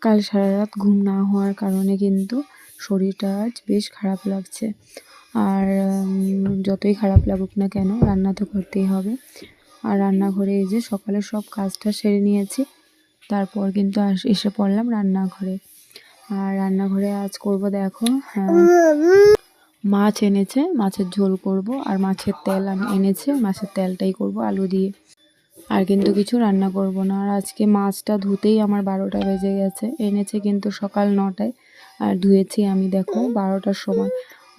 কাল সারা রাত ঘুম না হওয়ার কারণে কিন্তু শরীরটা আজ বেশ খারাপ লাগছে। আর যতই খারাপ লাগুক না কেন রান্না তো করতেই হবে। আর রান্নাঘরে এই যে সকালে সব কাজটা সেরে নিয়েছি, তারপর কিন্তু এসে পড়লাম রান্নাঘরে। আর রান্নাঘরে আজ করব দেখো, মাছ এনেছে, মাছের ঝোল করব। আর মাছের তেল এনেছে, মাছের তেলটাই করব আলু দিয়ে। আর কিন্তু কিছু রান্না করব না। আর আজকে মাছটা ধুতেই আমার 12টা বেজে গেছে। এনেছে কিন্তু সকাল 9টায়, আর ধুয়েছি আমি দেখো 12টার সময়।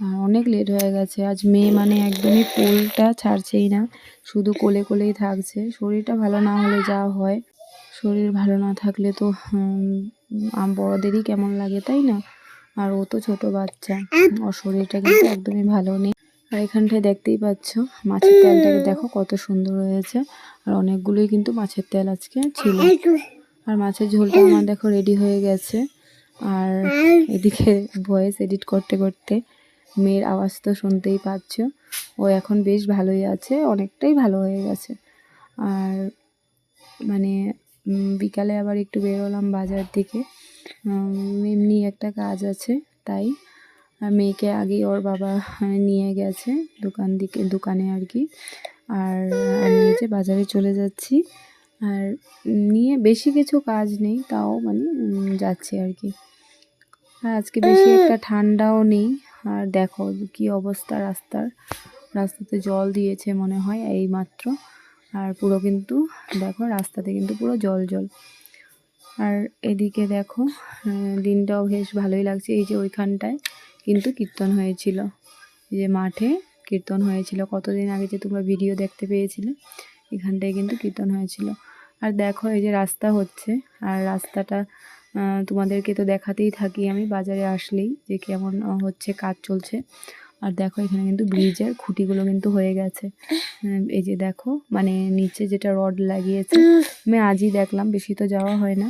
আর অনেক লেট হয়ে গেছে। আজ মেয়ে মানে একদমই কোলটা ছাড়ছেই না, শুধু কোলে কোলেই থাকছে। শরীরটা ভালো না হলে যা হয়, শরীর ভালো না থাকলে তো বড়দেরই কেমন লাগে, তাই না? আর ও তো ছোট বাচ্চা, ওর শরীরটা কিন্তু একদমই ভালো নেই। আর এখানটায় দেখতেই পাচ্ছ মাছের তেলটাকে দেখো কত সুন্দর হয়েছে। আর অনেকগুলোই কিন্তু মাছের তেল আজকে ছিল। আর মাছের ঝোলটা আমার দেখো রেডি হয়ে গেছে। আর এদিকে ভয়েস এডিট করতে করতে মেয়ের আওয়াজ তো শুনতেই পাচ্ছ। ও এখন বেশ ভালোই আছে, অনেকটাই ভালো হয়ে গেছে। আর মানে বিকালে আবার একটু বেরোলাম বাজার দিকে, এমনি একটা কাজ আছে তাই। আর মেয়েকে আগেই ওর বাবা নিয়ে গেছে দোকানে আর কি। আর আমি যে বাজারে চলে যাচ্ছি। আর নিয়ে বেশি কিছু কাজ নেই, তাও মানে যাচ্ছি আর কি। আর আজকে বেশি একটা ঠান্ডাও নেই। আর দেখো কি অবস্থা রাস্তাতে জল দিয়েছে মনে হয় এই মাত্র। আর পুরো কিন্তু দেখো রাস্তাতে কিন্তু পুরো জল জল। আর এদিকে দেখো দিনটাও বেশ ভালোই লাগছে। এই যে ওইখানটায় কিন্তু কীর্তন হয়েছিল, এই যে মাঠে কীর্তন হয়েছিল কতদিন আগে যে তোমরা ভিডিও দেখতে পেয়েছিলে, এখানটায় কিন্তু কীর্তন হয়েছিল। আর দেখো এই যে রাস্তা হচ্ছে, আর রাস্তাটা তোমাদেরকে তো দেখাতেই থাকি আমি বাজারে আসলেই যে কেমন হচ্ছে, কাজ চলছে। আর দেখো এখানে কিন্তু ব্রিজের খুঁটিগুলো কিন্তু হয়ে গেছে। এই যে দেখো মানে নিচে যেটা রড লাগিয়েছে, আমি আজই দেখলাম, বেশি তো যাওয়া হয় না।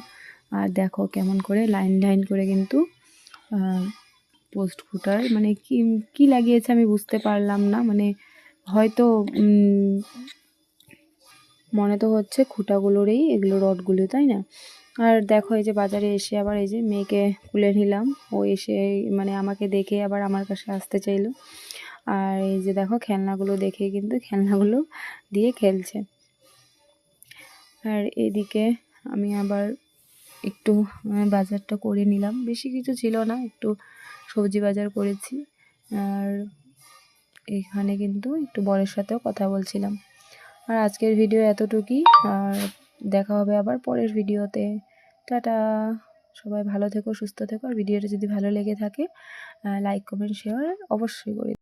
আর দেখো কেমন করে লাইন লাইন করে কিন্তু পোস্ট খুঁটার মানে কি লাগিয়েছে আমি বুঝতে পারলাম না, মানে হয়তো মনে তো হচ্ছে খুঁটাগুলোরই এগুলো রডগুলো, তাই না? আর দেখো এই যে বাজারে এসে আবার এই যে মেয়েকে কুলে নিলাম, ও এসে মানে আমাকে দেখে আবার আমার কাছে আসতে চাইলো। আর এই যে দেখো খেলনাগুলো দেখে কিন্তু খেলনাগুলো দিয়ে খেলছে। আর এদিকে আমি আবার একটু বাজারটা করে নিলাম, বেশি কিছু ছিল না, একটু সবজি বাজার করেছি। আর এখানে কিন্তু একটু বরের সাথেও কথা বলছিলাম। আর আজকের ভিডিও এতটুকুই। আর দেখা হবে আবার পরের ভিডিওতে। টাটা, সবাই ভালো থেকো, সুস্থ থেকো। আর ভিডিওটা যদি ভালো লেগে থাকে লাইক কমেন্ট শেয়ার অবশ্যই করে।